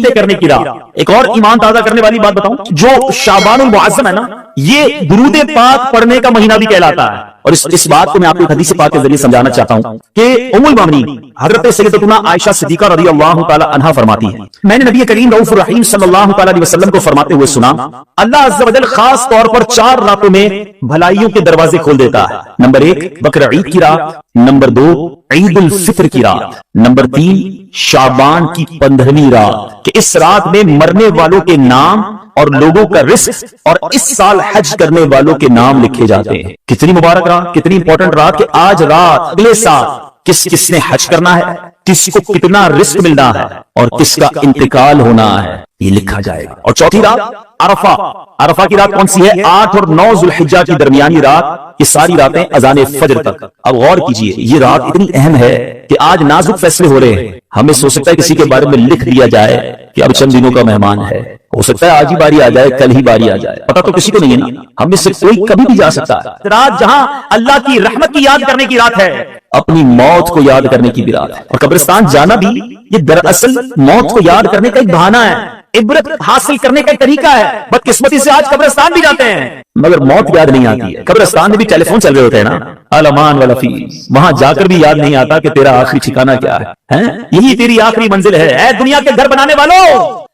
नियतें करने की रात। एक और ईमान ताजा करने वाली बात बताऊं, जो शाबानुल मुअज्जम है ना, ये दुरूद पाक पढ़ने का महीना भी कहलाता है। और इस बात को मैं आपको हदीस पाक के जरिए समझाना चाहता हूं कि उम्मुल मोमिनीन हजरत सैयदतुना आयशा सिद्दीका रज़ियल्लाहु तआला अन्हा फरमाती हैं, मैंने नबी करीम रऊफ रहीम सल्लल्लाहु तआला अलैहि वसल्लम को फरमाते हुए सुना, अल्लाह अज़्ज़ व जल खास तौर पर 4 रातों में भलाइयों के दरवाजे खोल देता है। नंबर 1 बकर ईद की रात, नंबर 2 ईद उल फित्र की रात, नंबर 3 शाबान की 15वीं रात, कि इस रात में मरने वालों के नाम और लोगों का रिस्क और इस साल हज करने वालों के नाम लिखे जाते हैं। कितनी मुबारक रात, कितनी इंपॉर्टेंट रात कि आज रात अगले साल किसने हज करना है, किसको कितना रिस्क मिलना है और किसका इंतकाल होना है, ये लिखा जाएगा। और चौथी रात अरफा। अरफा की रात कौन सी है? 8 और 9 ज़ुल्हिज्जा की दरमियानी रात। ये सारी रातें अज़ान फजर तक। अब गौर कीजिए, ये रात इतनी अहम है कि आज नाजुक फैसले हो रहे हैं। हमें सोच सकता है किसी के बारे में लिख दिया जाए कि अब चंद दिनों का मेहमान है, हो सकता है आज ही बारी आ जाए, कल ही बारी आ जाए, पता तो किसी को नहीं है ना। हम में से कोई कभी भी जा सकता है। रात जहां अल्लाह की रहमत की याद करने की रात है, अपनी मौत को याद करने की भी रात है। और कब्रिस्तान जाना भी ये दरअसल मौत को याद करने का एक बहाना है, इबरत हासिल करने का एक तरीका है। बदकिस्मती से आज कब्रिस्तान भी जाते हैं मगर मौत याद नहीं आती है। कब्रिस्तान में भी टेलीफोन चल रहे होते हैं ना, अलमान वाला फीस, वहां जाकर भी याद नहीं आता कि तेरा आखिरी ठिकाना क्या है? यही तेरी आखिरी मंजिल है। ऐ दुनिया के घर बनाने वालों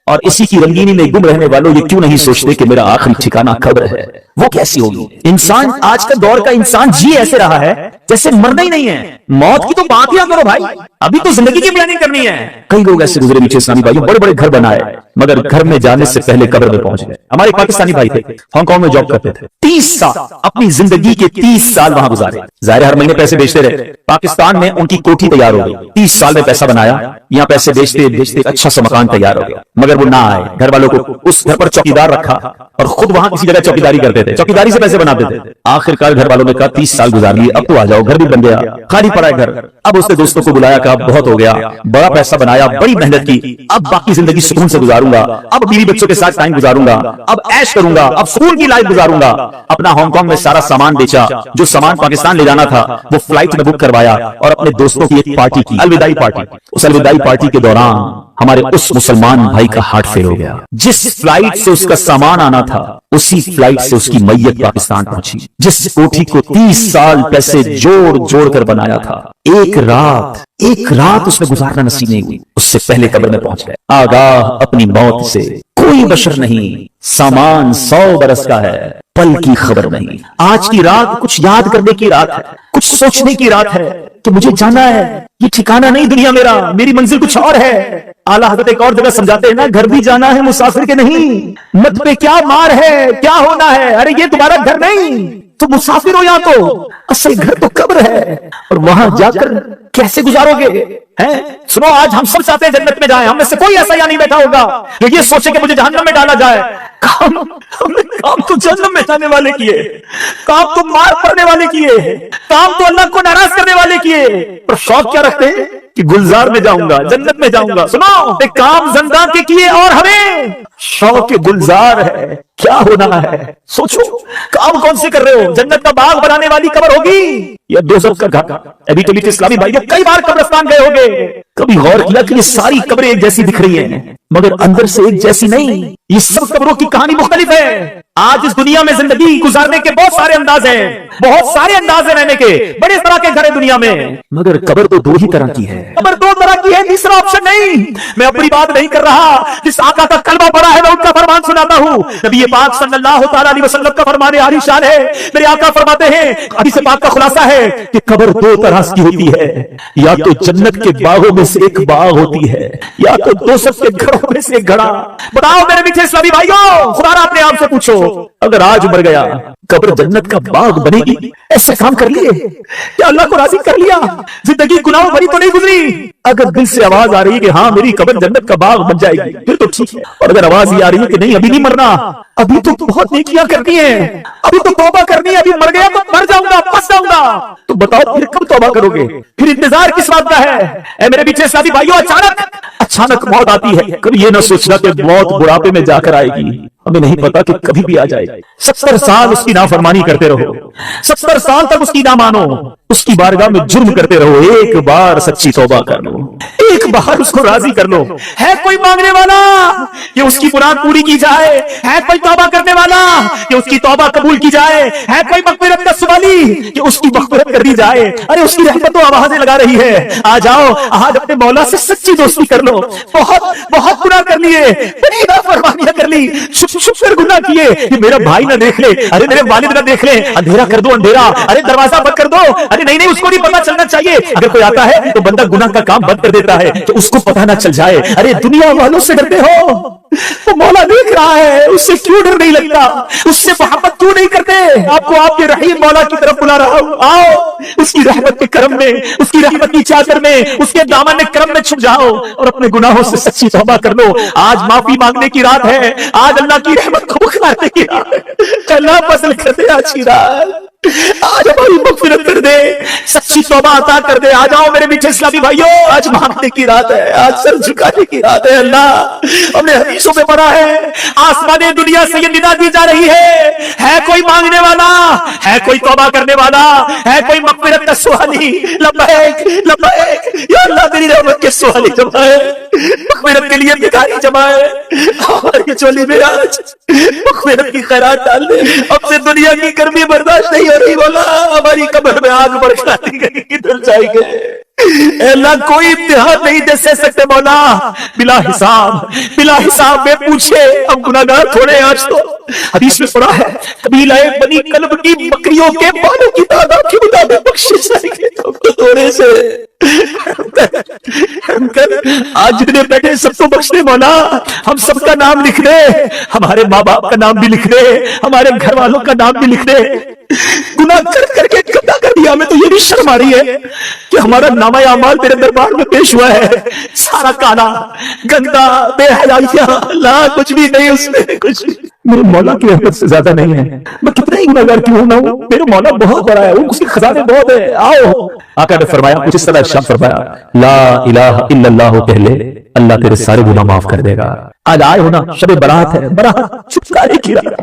और इसी की रंगीनी में गुम रहने वालों, ये क्यों नहीं सोचते कि मेरा आखिरी ठिकाना कब्र है? वो कैसी होगी? इंसान आज का दौर का इंसान जी ऐसे रहा है जैसे मरना ही नहीं है। मौत की तो बात ही करो भाई, अभी तो जिंदगी की प्लानिंग करनी है। कई लोग ऐसे गुजरे पीछे इस्लामी भाइयों, बड़े बड़े घर बनाए मगर घर में जाने से पहले कब्र में पहुंच गए। हमारे पाकिस्तानी भाई थे, हांगकांग में जॉब करते थे, 30 साल अपनी जिंदगी के 30 साल वहां गुजारे। जाहिर हर महीने पैसे बेचते रहे। पाकिस्तान में उनकी कोठी तैयार हो गई, 30 साल में पैसा बनाया, यहाँ पैसे बेचते बेचते अच्छा सा मकान तैयार हो गया। मगर वो ना आए, घर वालों को उस घर पर चौकीदार रखा और खुद वहां किसी जगह चौकीदारी करते थे, चौकीदारी से पैसे बनाते थे। आखिरकार घर वालों ने कहा 30 साल गुजार लिए, अब तो आ जाओ। घर भी बन गया, खाली पड़ा है घर। अब उसने दोस्तों को बुलाया, कहा बहुत हो गया, बड़ा पैसा बनाया, बड़ी मेहनत की, अब बाकी जिंदगी सुकून से गुजारूंगा, अब बीवी बच्चों के साथ टाइम गुजारूंगा, अब ऐश करूंगा, अब स्कूल की लाइफ गुजारूंगा। अपना हांगकांग में सारा सामान बेचा, जो सामान पाकिस्तान ले जाना था वो फ्लाइट में बुक करवाया और अपने दोस्तों की एक पार्टी की, अलविदाई पार्टी। उस अलविदाई पार्टी के दौरान हमारे उस मुसलमान भाई का हार्ट फेल हो गया। जिस फ्लाइट से उसका सामान आना था उसी फ्लाइट से उसकी मैयत पाकिस्तान पहुंची। जिस कोठी को 30 साल पैसे जोड़ जोड़ कर बनाया था, एक रात उसने गुजारना नसीब नहीं हुई, उससे पहले कब्र में पहुंच गए। आगाह अपनी मौत से कोई बशर नहीं, सामान 100 बरस का है, पल की खबर नहीं। आज की रात कुछ याद करने की रात है, कुछ सोचने की रात है कि मुझे जाना है, ये ठिकाना नहीं दुनिया मेरा, मेरी मंजिल कुछ और है। आला हज़रत एक और जगह समझाते हैं ना, घर भी जाना है मुसाफिर के नहीं, मत पे क्या मार है, क्या होना है, अरे ये तुम्हारा घर नहीं, तुम मुसाफिर हो, यहाँ तो असल घर तो कब्र है और वहां जाकर कैसे गुजारोगे? हैं? सुनो, आज हम सब चाहते हैं जन्नत में जाएं, हम में से कोई ऐसा यहाँ नहीं बैठा होगा जो ये सोचे कि मुझे जहन्नम में डाला जाए। काम तो जन्नत में जाने वाले किए, काम तो मार पड़ने वाले किए, काम तो अल्लाह को नाराज करने वाले किए, पर शौक क्या रखते हैं कि गुलजार में जाऊंगा, जन्नत में जाऊंगा। सुनो, एक काम जंदा के किए और हमें शौक गुलजार है, क्या होना है? सोचो, काम कौन से कर रहे हो? जन्नत का बाग बनाने वाली कब्र होगी या दोज़ख का घाटा? अभी तो इस्लामी भाई कई बार कब्रिस्तान गए होंगे, कभी गौर किया कि ये सारी कब्रें एक जैसी दिख रही हैं मगर अंदर से एक जैसी नहीं। ये सब कब्रों की कहानी मुख्तलिफ है। आज इस दुनिया में जिंदगी गुजारने के बहुत सारे अंदाज हैं, बहुत सारे अंदाज हैं रहने के, बड़े तरह के घर है दुनिया में, मगर कब्र तो 2 ही तरह की है। कब्र 2 तरह की है, तीसरा ऑप्शन नहीं। मैं अपनी बात नहीं कर रहा, जिस आका का कलमा पड़ा है मैं उनका फरमान सुनाता हूँ। नबी पाक सल्लल्लाहु तआला अलैहि वसल्लम का फरमान आलीशान है। मेरे आका फरमाते हैं, हदीस पाक का खुलासा है कि कब्र 2 तरह की होती है, या तो जन्नत के बागों में से एक बाग होती है या तो दोज़ख के घरों में से एक घड़ा। बताओ मेरे पीछे इस्लामी भाइयों, खुदा अपने आप से पूछो, अगर आज मर गया कब्र जन्नत का बाग बनेगी? ऐसे काम कर लिए क्या अल्लाह को राजी कर लिया? जिंदगी गुनाहों भरी तो नहीं गुजरी? अगर दिल से आवाज आ रही है कि हाँ मेरी कब्र जन्नत का बाग बन जाएगी फिर तो ठीक है, और अगर आवाज ये आ रही है कि नहीं अभी नहीं मरना, अभी तो बहुत नेकियां करनी है, अभी तो तौबा करनी है, अभी मर गया तो मर जाऊंगा, फंस जाऊंगा, तो बताओ फिर कब तौबा करोगे? फिर इंतजार किस बात का है? ऐ मेरे पीछे इस्लामी भाइयों, अचानक मौत आती है, कभी ये ना सोचना कि मौत बुढ़ापे में जाकर आएगी, हमें नहीं पता कि कभी भी आ जाएगी। 70 साल उसकी नाफरमानी करते रहो, 70 साल तक उसकी ना मानो, उसकी बारगाह में जुर्म करते रहो, एक बार सच्ची तौबा कर लो, एक बार उसको राजी कर लो। है कोई मांगने वाला? کہ اس کی مراد پوری کی جائے. ہے کوئی توبہ کرنے والا کہ اس کی توبہ قبول کی جائے. ہے کوئی مغفرت کا سوالی کہ اس کی مغفرت کر دی جائے. ارے اس کی رحمت و آوازیں لگا رہی ہے. آ جاؤ آج اپنے مولا سے سچی دوستی کر لو. بہت گناہ کر لیے, بڑی نافرمانیاں کر لی, چھپ کر گناہ کیے کہ میرا بھائی نہ دیکھ لے, ارے میرے والد نہ دیکھ لے, اندھیرا کر دو اندھیرا, ارے دروازہ بند کر دو, ارے نہیں اس کو نہیں پتا چلنا چاہیے. اگر کوئی آتا ہے تو بندہ گناہ کا کام بند کر دیتا ہے کہ اس کو پتا نہ چل جائے. ارے دنیا والوں سے ڈرتے ہو, وہ مولا دیکھ رہا ہے, اس سے کیوں ڈر نہیں لگتا, اس سے محبت کیوں نہیں کرتے. آپ کو آپ کے رحیم مولا کی طرف بلا رہا ہوں, آؤ اس کی رحمت کے کرم میں, اس کی رحمت کی چادر میں, اس کے دامن کرم میں چھپ جاؤ اور اپنے گناہوں سے سچی توبہ کر لو. آج معافی مانگنے کی رات ہے, آج اللہ کی رحمت کو بخارنے کی رات ہے. اللہ فضل کر دے آج رات, آج ہماری مغفرت کر دے, سچی توبہ عطا کر دے. آ جاؤ میرے میٹھے اسلامی بھائیوں, آج مانگنے کی رات ہے, آج سر جھکانے کی رات ہے. اللہ ہم نے حدیثوں میں پڑھا ہے, آسمان دنیا سے یہ ندا دی جا رہی ہے کوئی مانگنے والا, ہے کوئی توبہ کرنے والا, ہے کوئی مغفرت کا سوالی. لبیک لبیک یا اللہ, تیری رحمت کے سوالی جمائے, مغفرت کے لیے بھکاری جمائے, اور یہ چولی میں آج مغفرت کی خیرات ڈال دے. اب سے دنیا کی گرمی برداشت نہیں ہو رہی مولا, ہماری قبر میں آگ برسا دی گئی, کدھر جائیں گے. اے اللہ کوئی امتحان نہیں دے سکتے مولا, بلا حساب میں پوچھے, ہم گناہگار تھوڑے. آج تو حدیث میں پڑھا ہے قبیلہ بنی کلب کی بکریوں کے بالوں کی تعداد کے مطابق بخشش جائے گی. تو تھوڑے سے آج جتنے بیٹھے سب کو بخش دے مولا, ہم سب کا نام لکھ دے, ہمارے ماں باپ کا نام بھی لکھ دے, ہمارے گھر والوں کا نام بھی لکھ دے. گناہ کر کے گندا کر دیا, ہمیں تو یہ بھی شرم آ رہی ہے کہ ہمارا نامہ اعمال تیرے دربار میں پیش ہوا ہے, سارا کالا گندا بے حیائیاں, اللہ کچھ بھی نہیں اس میں, کچھ میرے مولا کی رحمت سے زیادہ نہیں ہے. میں کتنا ہی گناہگار کیوں نہ ہوں, میرے مولا بہت بڑا ہے, اس کے خزانے بہت ہے. آؤ آقا نے فرمایا, کچھ اس طرح ارشاد فرمایا, لا الہ الا اللہ کہہ لے, اللہ تیرے سارے گناہ معاف کر دے گا. آج آئے ہونا, شب برات ہے, برات چھٹکارے کی رات.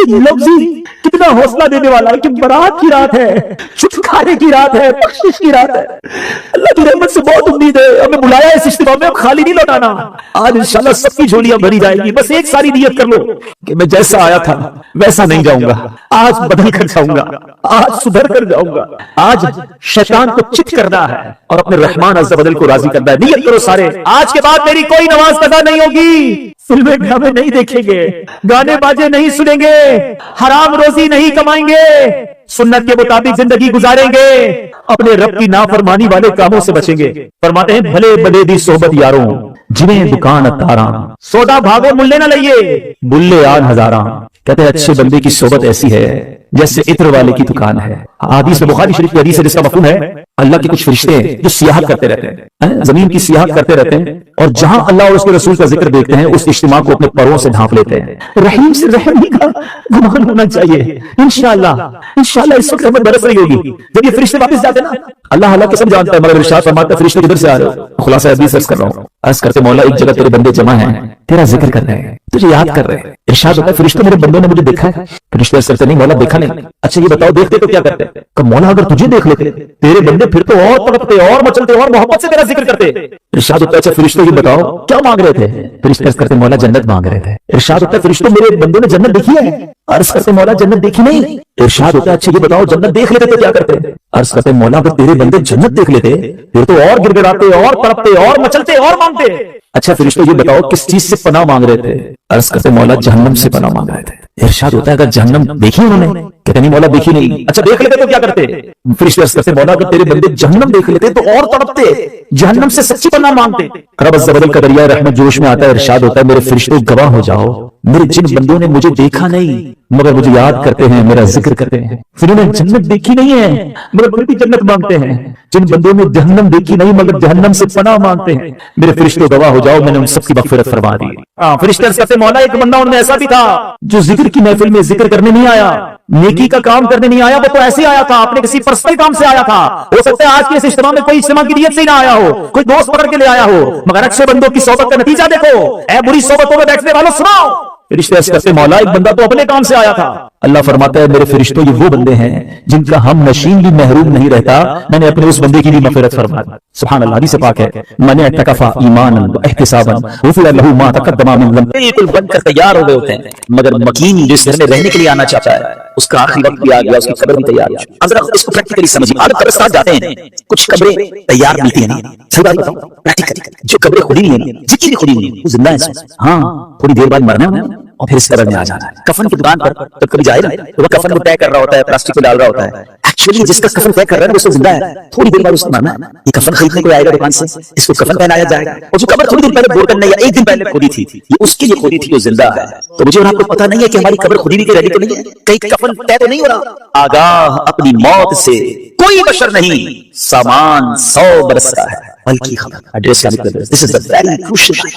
یہ لفظ کتنا حوصلہ دینے والا ہے کہ برات کی رات ہے, چھٹکارے کی رات ہے, بخشش کی رات ہے. اللہ کی رحمت سے بہت امید ہے, ہمیں بلایا اس اجتماع میں, اب خالی نہیں لوٹانا. آج انشاءاللہ سب کی جھولیاں بھری جائیں گی. بس ایک ساری نیت کر لو کہ میں جیسا آیا تھا ویسا نہیں جاؤں گا, آج بدل کر جاؤں گا, آج سدھر کر جاؤں گا. آج شیطان کو چت کرنا ہے اور اپنے رحمان عز و جل کو راضی کرنا ہے. نیت کرو سارے, آج کے بعد میری کوئی نماز قضا نہیں ہوگی, فلمیں ڈرامے نہیں دیکھیں گے, گانے باجے نہیں سنیں گے, حرام روزی نہیں کمائیں گے, سنت کے مطابق زندگی گزاریں گے, اپنے رب کی نافرمانی والے کاموں سے بچیں گے. فرماتے ہیں بھلے بھلے دی صحبت یاروں, جنہیں دکان اتاراں, سودا بھاگو ملے نہ لئیے, بلے آن ہزاراں. کہتے ہیں اچھے بندے کی صحبت ایسی ہے جیسے عطر والے کی دکان ہے. حدیث میں بخاری شریف کی حدیث ہے جس کا مفہوم ہے اللہ کے کچھ فرشتے ہیں جو سیاحت کرتے رہتے ہیں, زمین کی سیاحت کرتے رہتے ہیں, اور جہاں اللہ اور اس کے رسول کا ذکر دیکھتے ہیں اس اجتماع کو اپنے پروں سے ڈھانپ لیتے ہیں. رحیم سے رحمی کا گمان ہونا چاہیے. انشاءاللہ اس وقت رحمت برس رہی ہوگی. جب یہ فرشتے واپس جاتے ہیں نا, اللہ کے سب جانتا ہے, مگر ارشاد فرماتا ہے فرشتے کدھر سے آ رہے ہو. خلاصہ حدیث عرض کر رہا ہوں, عرض کرتے مولا ایک جگہ تیرے بندے جمع ہیں, تیرا ذکر کر رہے ہیں, تجھے یاد کر رہے ہیں. ارشاد ہوتا ہے فرشتوں میرے بندوں نے مجھے دیکھا ہے. فرشتے عرض کرتے نہیں مولا دیکھا نہیں. اچھا یہ بتاؤ دیکھتے تو کیا کرتے؟ کہ مولا اگر تجھے دیکھ لیتے تیرے بندے پھر تو اور تڑپتے اور مچلتے اور محبت سے تیرا ذکر کرتے. ارشاد ہوتا ہے اچھا فرشتوں یہ بتاؤ کیا مانگ رہے تھے؟ فرشتے عرض کرتے مولا جنت مانگ رہے تھے. ارشاد ہوتا ہے فرشتوں میرے بندوں نے جنت دیکھی ہے؟ عرض کرتے مولا جنت دیکھی نہیں. ارشاد ہوتا ہے اچھا یہ بتاؤ جنت دیکھ لیتے تو کیا کرتے؟ عرض کرتے مولا اگر تیرے بندے جنت دیکھ لیتے پھر تو اور گر گراتے اور تڑپتے اور مچلتے اور مانگتے. اچھا فرشتوں یہ بتاؤ کس چیز سے پناہ مانگ رہے تھے؟ عرض کرتے مولا جہنم سے پناہ مانگ رہے تھے. ارشاد ہوتا ہے اگر جہنم دیکھی انہوں نے؟ کہتے نہیں مولا دیکھی نہیں. اچھا دیکھ لیتے تو کیا کرتے؟ فرشتے عرض کرتے مولا اگر تیرے بندے جہنم دیکھ لیتے تو اور تڑپتے, جہنم سے سچی پناہ مانگتے. رب عز و جل کا دریا رحمت جوش میں آتا ہے. ارشاد ہوتا ہے میرے فرشتوں گواہ ہو جاؤ, میرے جن بندوں نے مجھے دیکھا نہیں مگر مجھے یاد کرتے ہیں, میرا ذکر کرتے ہیں, پھر انہیں جنت دیکھی نہیں ہے مگر پھر بھی جنت مانگتے ہیں. جن بندوں نے جہنم دیکھی نہیں مگر جہنم سے پناہ مانگتے ہیں, میرے فرشتوں گواہ ہو جاؤ میں نے ان سب کی مغفرت فرما دی. فرشتے عرض کرتے مولا ایک بندہ ان میں ایسا بھی تھا جو ذکر کی محفل میں ذکر کرنے نہیں آیا, نیکی کا کام کرنے نہیں آیا, وہ تو ایسے آیا تھا اپنے کسی پرسنل کام سے آیا تھا. ہو سکتا ہے آج کے اس اجتماع میں کوئی اجتماع کی نیت سے ہی نہ آیا ہو, کوئی دوست پکڑ کے لے آیا ہو, مگر اچھے بندوں کی صحبت کا نتیجہ دیکھو. اے بری صحبتوں میں بیٹھنے والوں سناؤ. فرشتے عرض کرتے مولا ایک بندہ تو اپنے کام سے آیا تھا, اللہ फरमाता है मेरे फरिश्तों ये वो बंदे हैं जिनका हम नशीन भी महरूम नहीं रहता, मैंने अपने उस बंदे की भी मग़फ़िरत फरमा दी। सुभान अल्लाह, हदीस पाक है मन इअ्तकफ़ा ईमानन व इहतिसाबन गुफ़िरा लहू मा तक़द्दम मिन ज़ंबि। बिल्कुल बनकर तैयार हो गए होते हैं, मगर मकीन जिस घर में रहने के लिए आना चाहता है उसका आखिरी वक्त भी आ गया, उसकी कब्र भी तैयार है। अब जरा इसको प्रैक्टिकली समझिए। आप कब्रिस्तान जाते हैं, कुछ कब्रें तैयार मिलती है ना, सही बात बताओ प्रैक्टिकली, जो कब्रें खुदी नहीं है, जितनी भी खुदी हुई है वो जिंदा है। हाँ, थोड़ी देर बाद मरना है और फिर इस कब्र में आ जाना है। कफन की दुकान पर जब कभी जाए ना तो वो कफन को तय कर रहा होता है, प्लास्टिक में डाल रहा होता है। एक्चुअली जिसका कफन तय कर रहा है वो जिंदा है, थोड़ी देर बाद उसको मरना है। ये कफन खरीदने को आएगा दुकान से, इसको कफन पहनाया जाएगा, और जो कब्र थोड़ी देर पहले बोर करने या एक दिन पहले खोदी थी, ये उसके लिए खोदी थी जो जिंदा है। तो मुझे और आपको पता नहीं है कि हमारी कब्र खुदी भी रेडी तो नहीं है, कहीं कफन तय तो नहीं हो रहा। आगाह अपनी मौत से कोई बशर नहीं, सामान 100 बरस का है, बल्कि खबर। This is a very crucial.